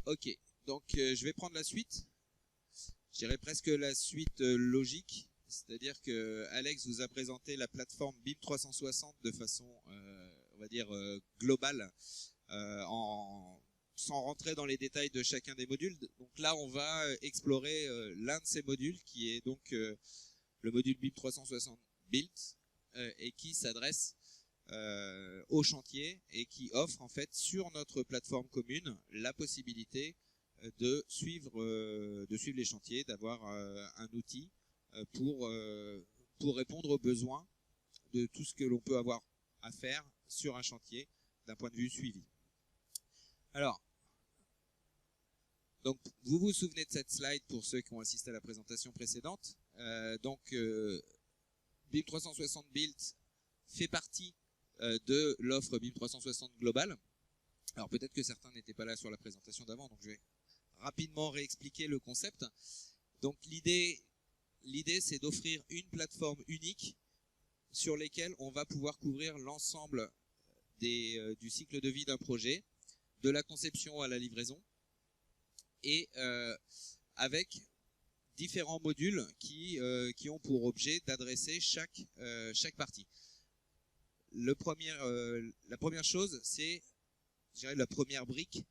Ok, donc je vais prendre la suite. Je dirais presque la suite logique. C'est-à-dire que Alex vous a présenté la plateforme BIM 360 de façon, on va dire, globale, sans rentrer dans les détails de chacun des modules. Donc là, on va explorer l'un de ces modules, qui est donc le module BIM 360 Build, et qui s'adresse au chantier et qui offre en fait sur notre plateforme commune la possibilité de suivre les chantiers, d'avoir un outil pour répondre aux besoins de tout ce que l'on peut avoir à faire sur un chantier d'un point de vue suivi. Alors, donc vous vous souvenez de cette slide pour ceux qui ont assisté à la présentation précédente. BIM 360 Build fait partie de l'offre BIM 360 globale. Alors peut-être que certains n'étaient pas là sur la présentation d'avant, donc je vais rapidement réexpliquer le concept. Donc l'idée c'est d'offrir une plateforme unique sur laquelle on va pouvoir couvrir l'ensemble du cycle de vie d'un projet, de la conception à la livraison, et avec différents modules qui ont pour objet d'adresser chaque partie. La première chose, c'est, je dirais, la première brique,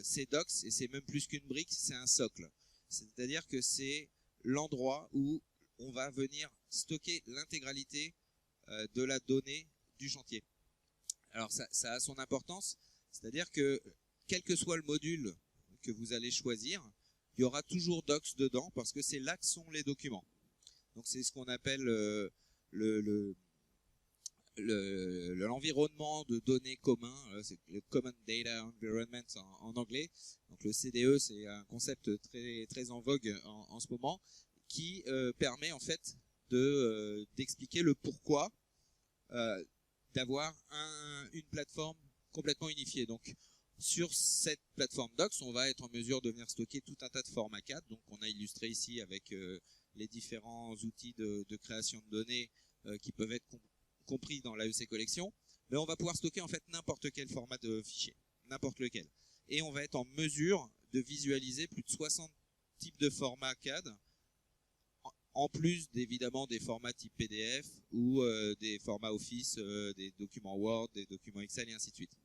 c'est Docs, et c'est même plus qu'une brique, c'est un socle. C'est-à-dire que c'est l'endroit où on va venir stocker l'intégralité de la donnée du chantier. Alors ça a son importance, c'est-à-dire que quel que soit le module que vous allez choisir, il y aura toujours Docs dedans, parce que c'est là que sont les documents. Donc c'est ce qu'on appelle l'environnement de données commun, c'est le Common Data Environment en anglais. Donc le CDE, c'est un concept très, très en vogue en ce moment, qui permet en fait d'expliquer le pourquoi d'avoir une plateforme complètement unifiée. Donc sur cette plateforme Docs, on va être en mesure de venir stocker tout un tas de formats CAD. Donc on a illustré ici avec les différents outils de création de données qui peuvent être compris dans l'AEC Collection. Mais on va pouvoir stocker en fait n'importe quel format de fichier, n'importe lequel. Et on va être en mesure de visualiser plus de 60 types de formats CAD, en plus évidemment des formats type PDF ou des formats Office, des documents Word, des documents Excel et ainsi de suite.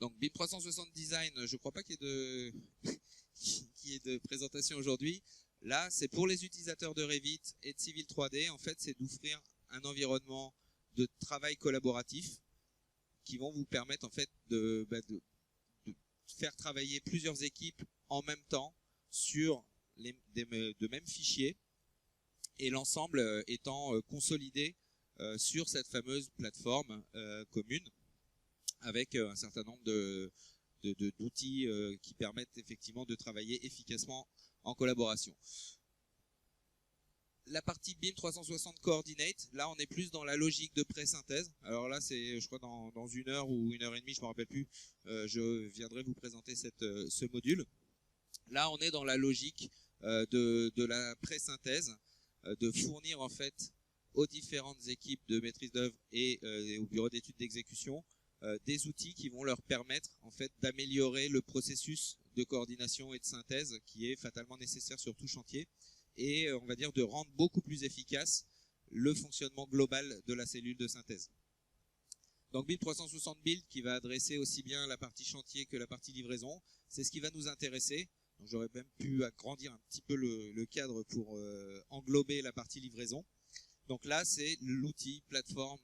Donc BIM 360 Design, je ne crois pas qu'il y ait de présentation aujourd'hui. Là, c'est pour les utilisateurs de Revit et de Civil 3D. En fait, c'est d'offrir un environnement de travail collaboratif qui vont vous permettre en fait de faire travailler plusieurs équipes en même temps sur de mêmes fichiers, et l'ensemble étant consolidé sur cette fameuse plateforme commune, avec un certain nombre d'outils qui permettent effectivement de travailler efficacement en collaboration. La partie BIM 360 Coordinate, là on est plus dans la logique de pré-synthèse. Alors là c'est, je crois, dans 1 heure ou 1 heure et demie, je ne me rappelle plus, je viendrai vous présenter ce module. Là on est dans la logique de la pré-synthèse, de fournir en fait aux différentes équipes de maîtrise d'œuvre et au bureau d'études d'exécution des outils qui vont leur permettre en fait d'améliorer le processus de coordination et de synthèse qui est fatalement nécessaire sur tout chantier, et on va dire de rendre beaucoup plus efficace le fonctionnement global de la cellule de synthèse. Donc BIM 360 Build, qui va adresser aussi bien la partie chantier que la partie livraison, c'est ce qui va nous intéresser. Donc j'aurais même pu agrandir un petit peu le cadre pour englober la partie livraison. Donc là c'est l'outil plateforme,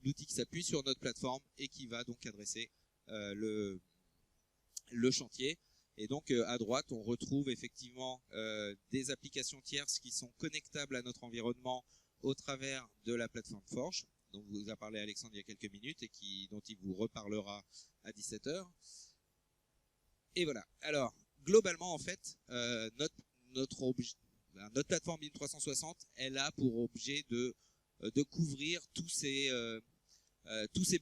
l'outil qui s'appuie sur notre plateforme et qui va donc adresser le chantier. Et donc à droite, on retrouve effectivement des applications tierces qui sont connectables à notre environnement au travers de la plateforme Forge, dont vous a parlé Alexandre il y a quelques minutes et dont il vous reparlera à 17 h. Et voilà. Alors, globalement, en fait, notre plateforme BIM 360, elle a pour objet de couvrir tous ces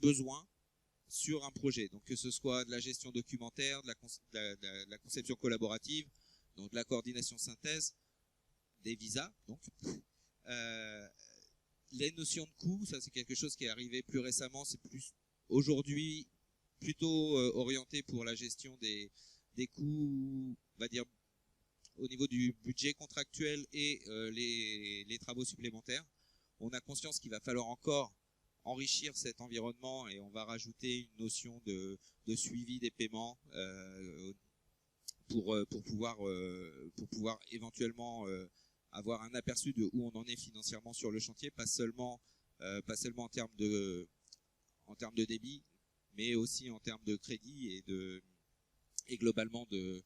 besoins sur un projet, donc que ce soit de la gestion documentaire, de la conception collaborative, donc de la coordination synthèse, des visas, donc les notions de coût, ça c'est quelque chose qui est arrivé plus récemment, c'est plus aujourd'hui plutôt orienté pour la gestion des coûts, on va dire, au niveau du budget contractuel et les travaux supplémentaires. On a conscience qu'il va falloir encore enrichir cet environnement et on va rajouter une notion de suivi des paiements pour pouvoir éventuellement avoir un aperçu de où on en est financièrement sur le chantier, pas seulement en termes de débit, mais aussi en termes de crédit et globalement de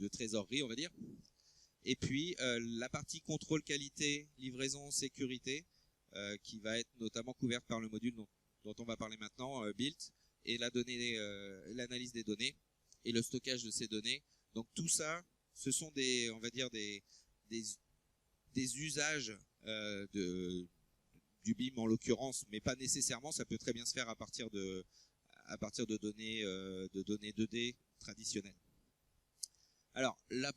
trésorerie, on va dire. Et puis la partie contrôle qualité, livraison, sécurité, qui va être notamment couverte par le module dont on va parler maintenant, Built, et l'analyse des données et le stockage de ces données. Donc tout ça, ce sont on va dire des usages du BIM en l'occurrence, mais pas nécessairement. Ça peut très bien se faire à partir de données 2D traditionnelles. Alors le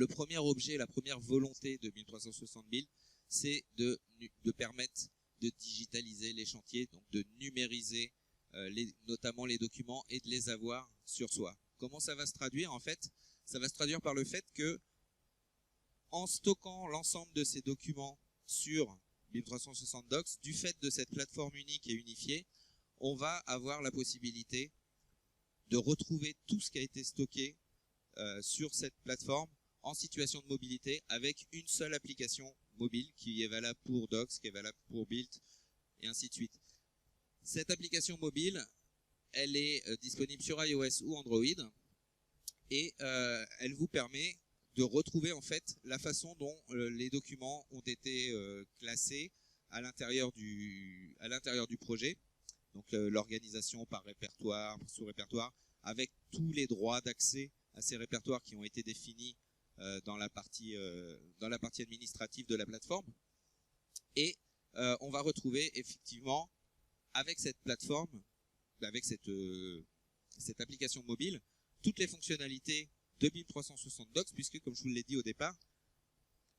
premier objet, la première volonté de 1360 Build, c'est de permettre de digitaliser les chantiers, donc de numériser notamment les documents et de les avoir sur soi. Comment ça va se traduire? En fait, ça va se traduire par le fait que, en stockant l'ensemble de ces documents sur BIM 360 Docs, du fait de cette plateforme unique et unifiée, on va avoir la possibilité de retrouver tout ce qui a été stocké sur cette plateforme en situation de mobilité avec une seule application mobile qui est valable pour Docs, qui est valable pour Built, et ainsi de suite. Cette application mobile, elle est disponible sur iOS ou Android et elle vous permet de retrouver en fait la façon dont les documents ont été classés à l'intérieur du projet. Donc l'organisation par répertoire, sous-répertoire, avec tous les droits d'accès à ces répertoires qui ont été définis dans la partie administrative de la plateforme. Et on va retrouver effectivement avec cette plateforme, avec cette application mobile, toutes les fonctionnalités de BIM 360 Docs, puisque comme je vous l'ai dit au départ,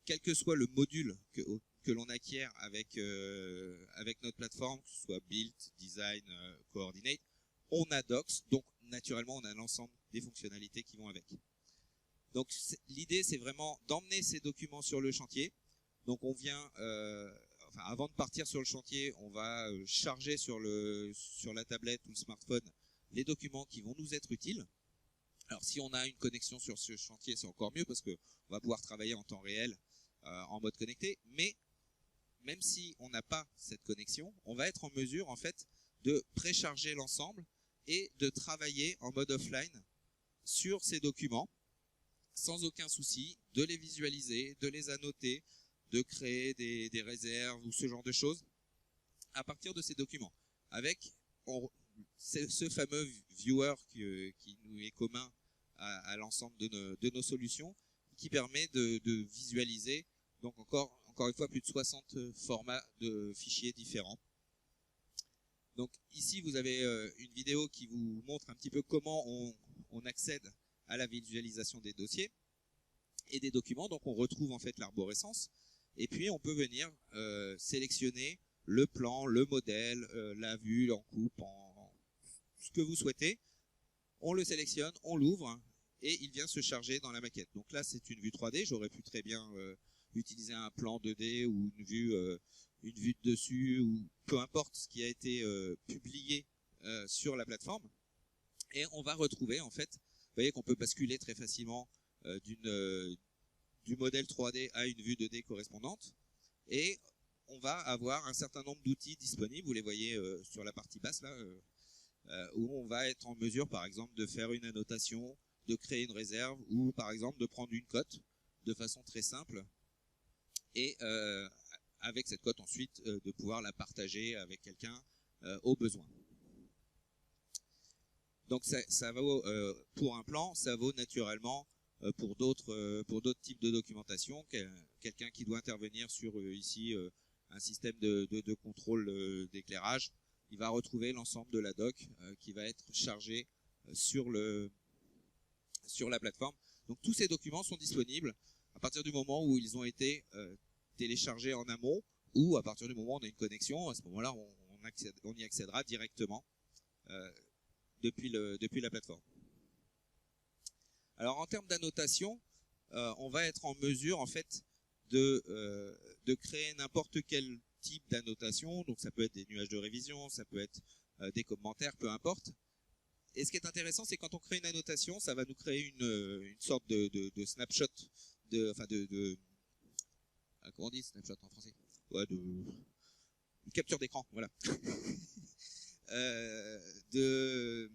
quel que soit le module que l'on acquiert avec notre plateforme, que ce soit Build, Design, Coordinate, on a Docs, donc naturellement on a l'ensemble des fonctionnalités qui vont avec. Donc l'idée c'est vraiment d'emmener ces documents sur le chantier. Donc on vient, avant de partir sur le chantier, on va charger sur la tablette ou le smartphone les documents qui vont nous être utiles. Alors si on a une connexion sur ce chantier, c'est encore mieux parce qu'on va pouvoir travailler en temps réel en mode connecté, mais même si on n'a pas cette connexion, on va être en mesure en fait de précharger l'ensemble et de travailler en mode offline sur ces documents sans aucun souci, de les visualiser, de les annoter, de créer des réserves ou ce genre de choses à partir de ces documents. Avec ce fameux viewer qui nous est commun à l'ensemble de nos solutions, qui permet de visualiser donc encore une fois plus de 60 formats de fichiers différents. Donc ici vous avez une vidéo qui vous montre un petit peu comment on accède à la visualisation des dossiers et des documents. Donc on retrouve en fait l'arborescence et puis on peut venir sélectionner le plan, le modèle, la vue en coupe, en ce que vous souhaitez. On le sélectionne, on l'ouvre et il vient se charger dans la maquette. Donc là c'est une vue 3D, j'aurais pu très bien utiliser un plan 2D ou une vue de dessus ou peu importe ce qui a été publié sur la plateforme. Et on va retrouver en fait, vous voyez qu'on peut basculer très facilement du modèle 3D à une vue 2D correspondante. Et on va avoir un certain nombre d'outils disponibles, vous les voyez sur la partie basse là, où on va être en mesure par exemple de faire une annotation, de créer une réserve ou par exemple de prendre une cote de façon très simple et avec cette cote ensuite de pouvoir la partager avec quelqu'un au besoin. Donc ça vaut pour un plan, ça vaut naturellement pour d'autres types de documentation. Quelqu'un qui doit intervenir sur ici un système de contrôle d'éclairage, il va retrouver l'ensemble de la doc qui va être chargée sur la plateforme. Donc tous ces documents sont disponibles à partir du moment où ils ont été téléchargés en amont ou à partir du moment où on a une connexion. À ce moment-là, on y accédera directement depuis la plateforme. Alors en termes d'annotation, on va être en mesure en fait de créer n'importe quel type d'annotation. Donc ça peut être des nuages de révision, ça peut être des commentaires, peu importe. Et ce qui est intéressant, c'est quand on crée une annotation, ça va nous créer une sorte de snapshot, comment on dit snapshot en français? Ouais, une capture d'écran, voilà. De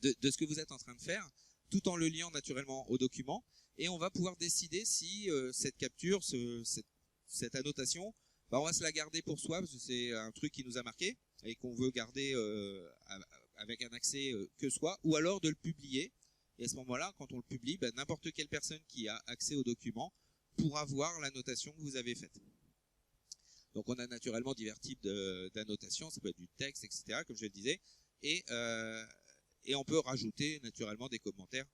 ce que vous êtes en train de faire, tout en le liant naturellement au document, et on va pouvoir décider si cette capture, cette annotation, bah, on va se la garder pour soi, parce que c'est un truc qui nous a marqué, et qu'on veut garder avec un accès que soi, ou alors de le publier, et à ce moment-là, quand on le publie, bah, n'importe quelle personne qui a accès au document pourra voir l'annotation que vous avez faite. Donc on a naturellement divers types d'annotations, ça peut être du texte, etc., comme je le disais, et on peut rajouter naturellement des commentaires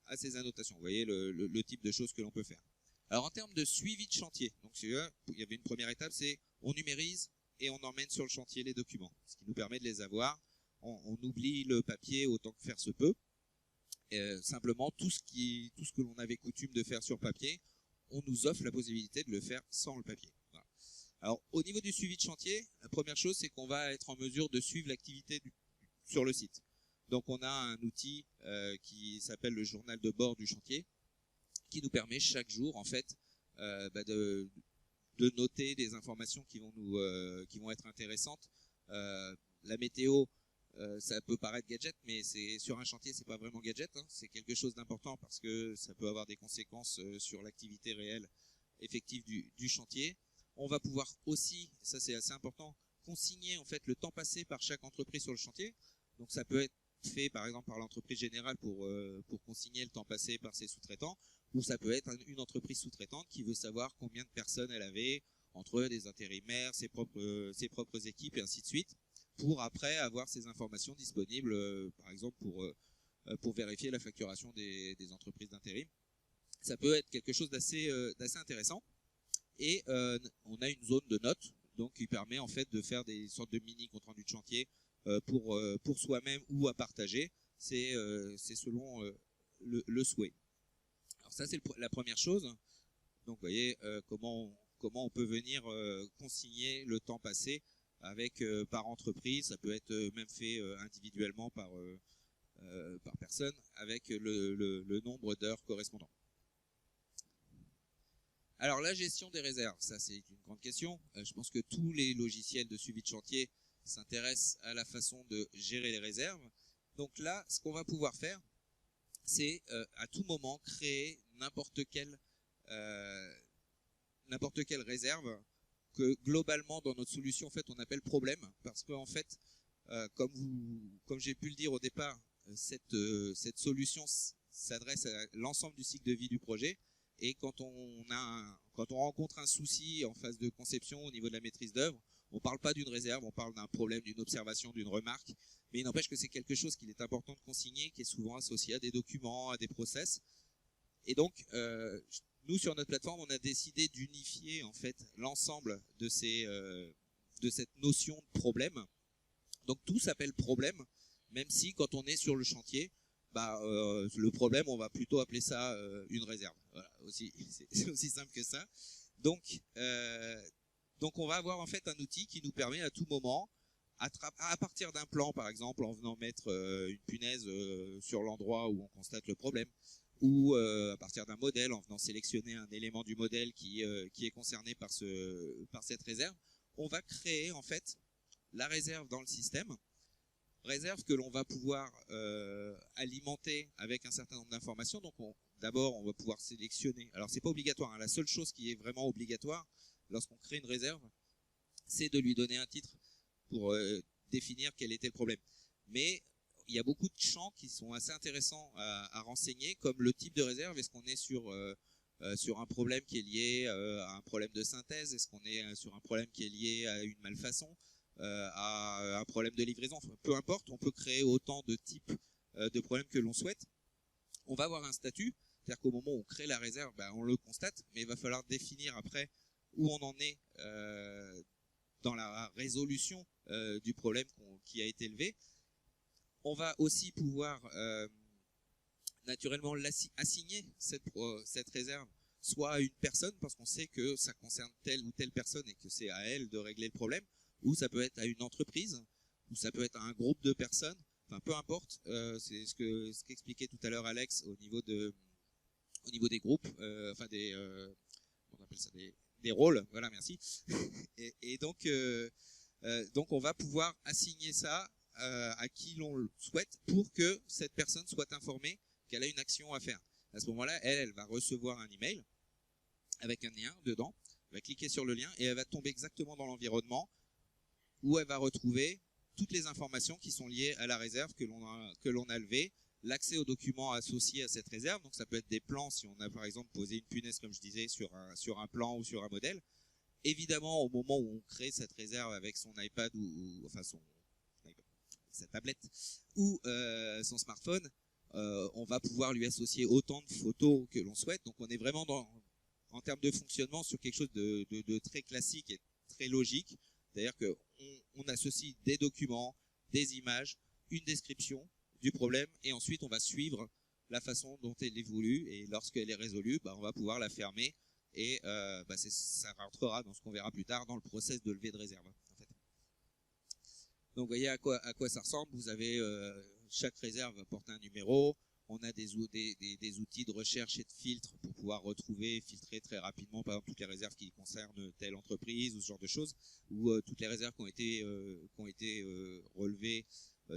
à ces annotations. Vous voyez le type de choses que l'on peut faire. Alors en termes de suivi de chantier, donc il y avait une première étape, c'est on numérise et on emmène sur le chantier les documents, ce qui nous permet de les avoir. On oublie le papier autant que faire se peut. Simplement tout ce que l'on avait coutume de faire sur papier, on nous offre la possibilité de le faire sans le papier. Voilà. Alors au niveau du suivi de chantier, la première chose, c'est qu'on va être en mesure de suivre l'activité sur le site. Donc on a un outil qui s'appelle le journal de bord du chantier, qui nous permet chaque jour en fait de noter des informations qui vont être intéressantes. La météo, ça peut paraître gadget, mais sur un chantier c'est pas vraiment gadget, hein. C'est quelque chose d'important parce que ça peut avoir des conséquences sur l'activité réelle effective du chantier. On va pouvoir aussi, ça c'est assez important, consigner en fait le temps passé par chaque entreprise sur le chantier. Donc ça peut être fait par exemple par l'entreprise générale pour consigner le temps passé par ses sous-traitants, ou ça peut être une entreprise sous-traitante qui veut savoir combien de personnes elle avait, entre eux des intérimaires, ses propres équipes et ainsi de suite, pour après avoir ces informations disponibles par exemple pour vérifier la facturation des entreprises d'intérim. Ça peut être quelque chose d'assez intéressant. Et on a une zone de notes donc qui permet en fait de faire des sortes de mini compte rendu de chantier pour soi-même ou à partager. C'est selon le souhait. Alors ça c'est la première chose. Donc vous voyez comment on peut venir consigner le temps passé avec par entreprise. Ça peut être même fait individuellement par personne avec le nombre d'heures correspondant. Alors la gestion des réserves, ça c'est une grande question. Je pense que tous les logiciels de suivi de chantier s'intéressent à la façon de gérer les réserves. Donc là, ce qu'on va pouvoir faire, c'est à tout moment créer n'importe quelle réserve que globalement dans notre solution en fait on appelle problème, parce que en fait comme j'ai pu le dire au départ, cette solution s'adresse à l'ensemble du cycle de vie du projet. Et quand on rencontre un souci en phase de conception au niveau de la maîtrise d'œuvre, on ne parle pas d'une réserve, on parle d'un problème, d'une observation, d'une remarque. Mais il n'empêche que c'est quelque chose qu'il est important de consigner, qui est souvent associé à des documents, à des process. Et donc, nous sur notre plateforme, on a décidé d'unifier en fait l'ensemble de cette notion de problème. Donc tout s'appelle problème, même si quand on est sur le chantier, le problème, on va plutôt appeler ça une réserve. Voilà, c'est aussi simple que ça. Donc on va avoir en fait un outil qui nous permet à tout moment, à partir d'un plan par exemple, en venant mettre une punaise sur l'endroit où on constate le problème, ou à partir d'un modèle, en venant sélectionner un élément du modèle qui est concerné par cette réserve, on va créer en fait la réserve dans le système. Réserve que l'on va pouvoir alimenter avec un certain nombre d'informations. Donc d'abord on va pouvoir sélectionner, alors c'est pas obligatoire, hein. La seule chose qui est vraiment obligatoire lorsqu'on crée une réserve, c'est de lui donner un titre pour définir quel était le problème. Mais il y a beaucoup de champs qui sont assez intéressants à renseigner, comme le type de réserve. Est-ce qu'on est sur un problème qui est lié à un problème de synthèse? Est-ce qu'on est sur un problème qui est lié à une malfaçon, à un problème de livraison? Enfin, peu importe, on peut créer autant de types de problèmes que l'on souhaite. On va avoir un statut, c'est-à-dire qu'au moment où on crée la réserve, on le constate, mais il va falloir définir après où on en est dans la résolution du problème qui a été élevé. On va aussi pouvoir naturellement assigner cette réserve soit à une personne, parce qu'on sait que ça concerne telle ou telle personne et que c'est à elle de régler le problème, ou ça peut être à une entreprise, ou ça peut être à un groupe de personnes, enfin peu importe, c'est ce qu'expliquait tout à l'heure Alex au niveau des groupes, enfin on appelle ça des rôles, voilà, merci. et donc on va pouvoir assigner ça à qui l'on le souhaite pour que cette personne soit informée qu'elle a une action à faire. À ce moment-là, elle va recevoir un email avec un lien dedans, elle va cliquer sur le lien et elle va tomber exactement dans l'environnement où elle va retrouver toutes les informations qui sont liées à la réserve que l'on a levée, l'accès aux documents associés à cette réserve, donc ça peut être des plans si on a par exemple posé une punaise, comme je disais, sur un plan ou sur un modèle. Évidemment, au moment où on crée cette réserve avec son iPad enfin sa tablette ou son smartphone, on va pouvoir lui associer autant de photos que l'on souhaite. Donc on est vraiment en termes de fonctionnement sur quelque chose de très classique et très logique. C'est-à-dire qu'on associe des documents, des images, une description du problème, et ensuite on va suivre la façon dont elle est voulue, et lorsqu'elle est résolue, on va pouvoir la fermer, et ça rentrera dans ce qu'on verra plus tard dans le process de levée de réserve. En fait. Donc vous voyez à quoi ça ressemble. Vous avez chaque réserve porte un numéro. On a des outils de recherche et de filtre pour pouvoir filtrer très rapidement, par exemple, toutes les réserves qui concernent telle entreprise ou ce genre de choses, ou toutes les réserves qui ont été relevées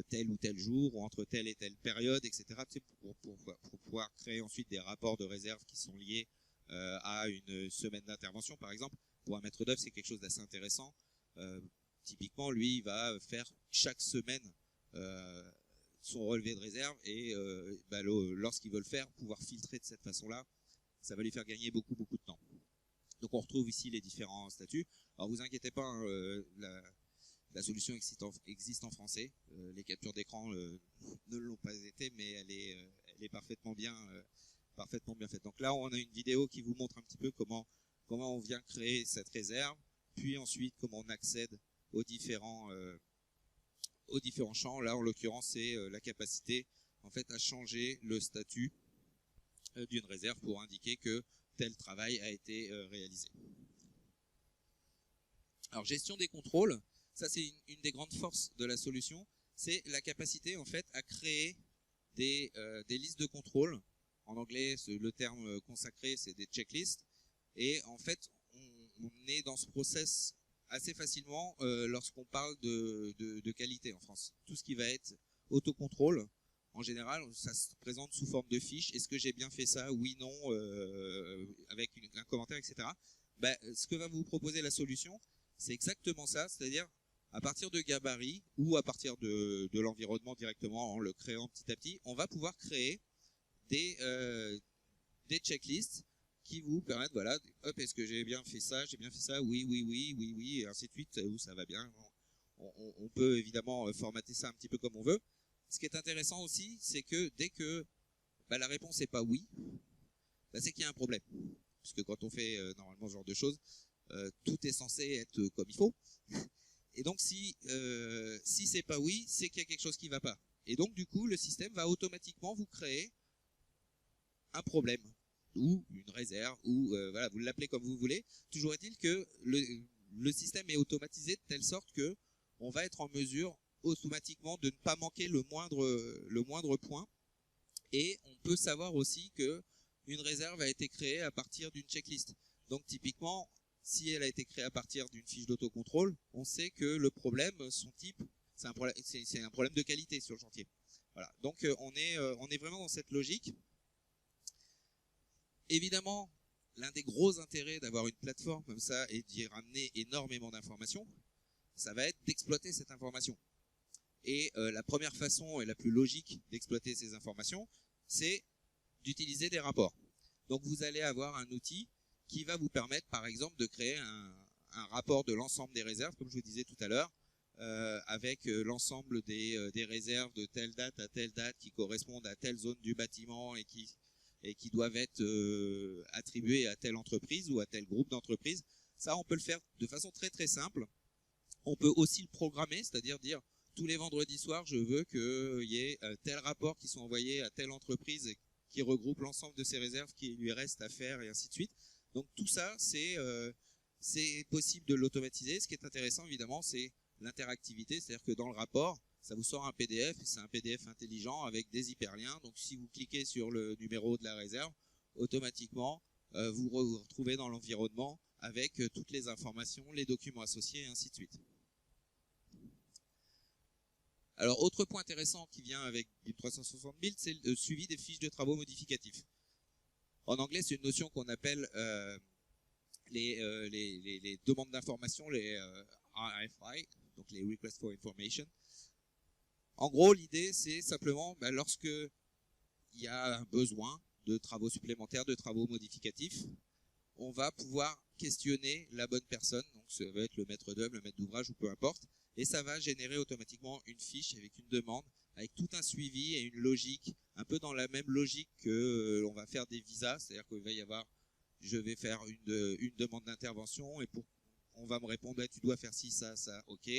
tel ou tel jour, ou entre telle et telle période, etc. Pour pouvoir créer ensuite des rapports de réserve qui sont liés à une semaine d'intervention, par exemple. Pour un maître d'œuvre, c'est quelque chose d'assez intéressant. Typiquement, lui, il va faire chaque semaine son relevé de réserve, et lorsqu'il veut le faire, pouvoir filtrer de cette façon-là, ça va lui faire gagner beaucoup de temps. Donc on retrouve ici les différents statuts. Alors vous inquiétez pas, hein, la solution existe en français. Les captures d'écran ne l'ont pas été, mais elle est parfaitement bien faite. Donc là, on a une vidéo qui vous montre un petit peu comment on vient créer cette réserve, puis ensuite comment on accède aux différents champs. Là, en l'occurrence, c'est la capacité en fait à changer le statut d'une réserve pour indiquer que tel travail a été réalisé. Alors, gestion des contrôles, ça c'est une des grandes forces de la solution, c'est la capacité en fait à créer des listes de contrôles. En anglais, le terme consacré, c'est des checklists. Et en fait, on est dans ce process assez facilement lorsqu'on parle de qualité en France. Tout ce qui va être autocontrôle, en général, ça se présente sous forme de fiche. Est-ce que j'ai bien fait ça? Oui, non, avec un commentaire, etc. Ce que va vous proposer la solution, c'est exactement ça, c'est-à-dire à partir de gabarits ou à partir de l'environnement directement, en le créant petit à petit, on va pouvoir créer des checklists qui vous permettent, voilà, hop, est-ce que j'ai bien fait ça, oui, et ainsi de suite, où ça va bien. On peut évidemment formater ça un petit peu comme on veut. Ce qui est intéressant aussi, c'est que dès que la réponse n'est pas oui, c'est qu'il y a un problème. Puisque quand on fait normalement ce genre de choses, tout est censé être comme il faut. Et donc si c'est pas oui, c'est qu'il y a quelque chose qui ne va pas. Et donc du coup, le système va automatiquement vous créer un problème, ou une réserve, ou voilà, vous l'appelez comme vous voulez. Toujours est-il que le système est automatisé de telle sorte que on va être en mesure automatiquement de ne pas manquer le moindre point. Et on peut savoir aussi que une réserve a été créée à partir d'une checklist. Donc typiquement, si elle a été créée à partir d'une fiche d'autocontrôle, on sait que le problème, son type, c'est un problème de qualité sur le chantier. Voilà. Donc on est vraiment dans cette logique. Évidemment, l'un des gros intérêts d'avoir une plateforme comme ça et d'y ramener énormément d'informations, ça va être d'exploiter cette information. Et la première façon et la plus logique d'exploiter ces informations, c'est d'utiliser des rapports. Donc vous allez avoir un outil qui va vous permettre, par exemple, de créer un rapport de l'ensemble des réserves, comme je vous disais tout à l'heure, avec l'ensemble des réserves de telle date à telle date qui correspondent à telle zone du bâtiment et qui doivent être attribuées à telle entreprise ou à tel groupe d'entreprises. Ça, on peut le faire de façon très très simple. On peut aussi le programmer, c'est-à-dire dire tous les vendredis soirs, je veux qu'il y ait tel rapport qui soit envoyé à telle entreprise qui regroupe l'ensemble de ses réserves qui lui reste à faire et ainsi de suite. Donc tout ça, c'est possible de l'automatiser. Ce qui est intéressant, évidemment, c'est l'interactivité, c'est-à-dire que dans le rapport, ça vous sort un PDF, c'est un PDF intelligent avec des hyperliens. Donc si vous cliquez sur le numéro de la réserve, automatiquement, vous vous retrouvez dans l'environnement avec toutes les informations, les documents associés et ainsi de suite. Alors, autre point intéressant qui vient avec BIP 360 Build, c'est le suivi des fiches de travaux modificatifs. En anglais, c'est une notion qu'on appelle les demandes d'information, les RFI, donc les Request for Information. En gros, l'idée, c'est simplement, lorsque il y a un besoin de travaux supplémentaires, de travaux modificatifs, on va pouvoir questionner la bonne personne, donc ça va être le maître d'œuvre, le maître d'ouvrage ou peu importe, et ça va générer automatiquement une fiche avec une demande, avec tout un suivi et une logique, un peu dans la même logique que on va faire des visas, c'est-à-dire qu'il va y avoir, je vais faire une demande d'intervention et on va me répondre, tu dois faire ci, ça, ok,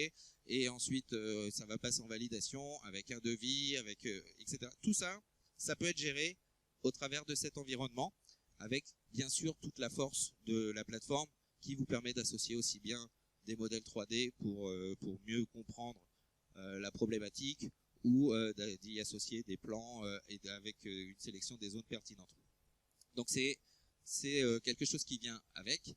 et ensuite ça va passer en validation avec un devis, avec etc. Tout ça, ça peut être géré au travers de cet environnement, avec bien sûr toute la force de la plateforme qui vous permet d'associer aussi bien des modèles 3D pour mieux comprendre la problématique ou d'y associer des plans et avec une sélection des zones pertinentes. Donc c'est quelque chose qui vient avec.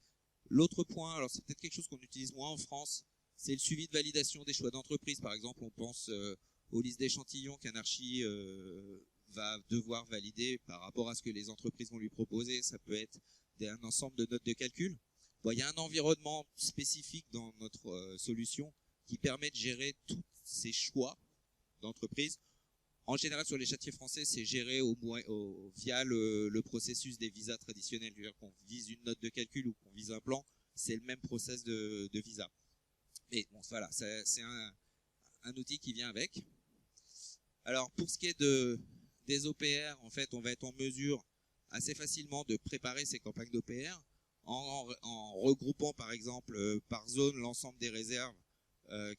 L'autre point, alors c'est peut-être quelque chose qu'on utilise moins en France, c'est le suivi de validation des choix d'entreprise. Par exemple, on pense aux listes d'échantillons qu'un archi va devoir valider par rapport à ce que les entreprises vont lui proposer. Ça peut être un ensemble de notes de calcul. Bon, il y a un environnement spécifique dans notre solution qui permet de gérer tous ces choix d'entreprise. En général, sur les chantiers français, c'est géré via le processus des visas traditionnels. C'est-à-dire qu'on vise une note de calcul ou qu'on vise un plan, c'est le même process de visa. Mais bon, voilà, c'est un outil qui vient avec. Alors, pour ce qui est des OPR, en fait, on va être en mesure assez facilement de préparer ces campagnes d'OPR en regroupant, par exemple, par zone, l'ensemble des réserves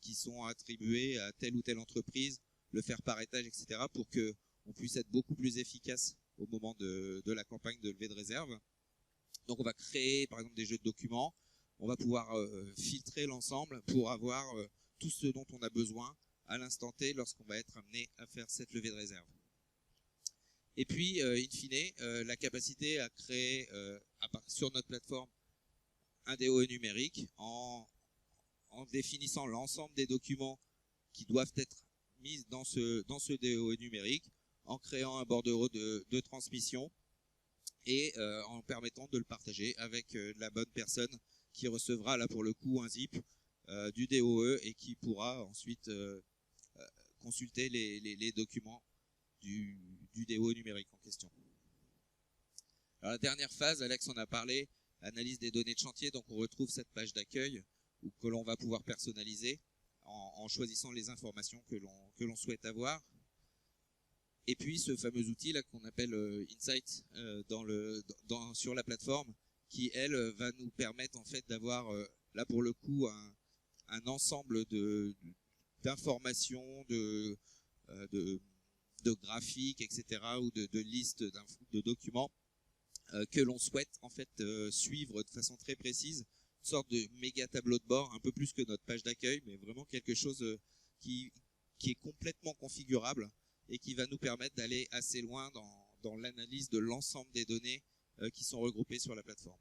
qui sont attribuées à telle ou telle entreprise, le faire par étage, etc., pour qu'on puisse être beaucoup plus efficace au moment de la campagne de levée de réserve. Donc, on va créer, par exemple, des jeux de documents. On va pouvoir filtrer l'ensemble pour avoir tout ce dont on a besoin à l'instant T lorsqu'on va être amené à faire cette levée de réserve. Et puis, in fine, la capacité à créer sur notre plateforme un DOE numérique en définissant l'ensemble des documents qui doivent être mis dans ce DOE numérique, en créant un bordereau de transmission et en permettant de le partager avec la bonne personne qui recevra là pour le coup un zip du DOE et qui pourra ensuite consulter les documents du DOE numérique en question. Alors la dernière phase, Alex en a parlé, analyse des données de chantier, donc on retrouve cette page d'accueil que l'on va pouvoir personnaliser en choisissant les informations que l'on souhaite avoir. Et puis ce fameux outil là qu'on appelle Insight sur la plateforme, qui elle va nous permettre en fait d'avoir là pour le coup un ensemble d'informations, de graphiques, etc., ou de listes de documents que l'on souhaite en fait suivre de façon très précise, une sorte de méga tableau de bord, un peu plus que notre page d'accueil, mais vraiment quelque chose qui est complètement configurable et qui va nous permettre d'aller assez loin dans l'analyse de l'ensemble des données qui sont regroupées sur la plateforme.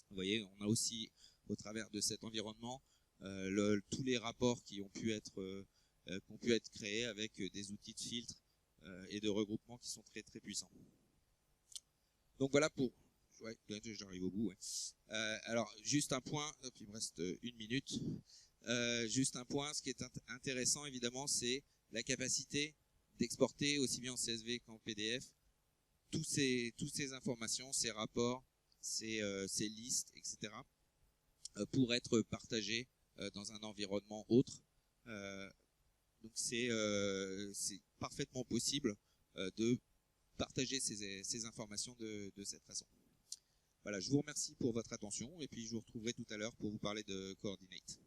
Vous voyez, on a aussi, au travers de cet environnement, tous les rapports qui ont pu être créés avec des outils de filtre et de regroupement qui sont très très puissants. Donc voilà pour... Ouais, j'arrive au bout. Ouais. Alors, juste un point, il me reste une minute. Juste un point, ce qui est intéressant évidemment, c'est la capacité d'exporter aussi bien en CSV qu'en PDF toutes ces informations, ces rapports, ces listes, etc. Pour être partagées dans un environnement autre. Donc c'est parfaitement possible de partager ces informations de cette façon. Voilà, je vous remercie pour votre attention et puis je vous retrouverai tout à l'heure pour vous parler de Coordinate.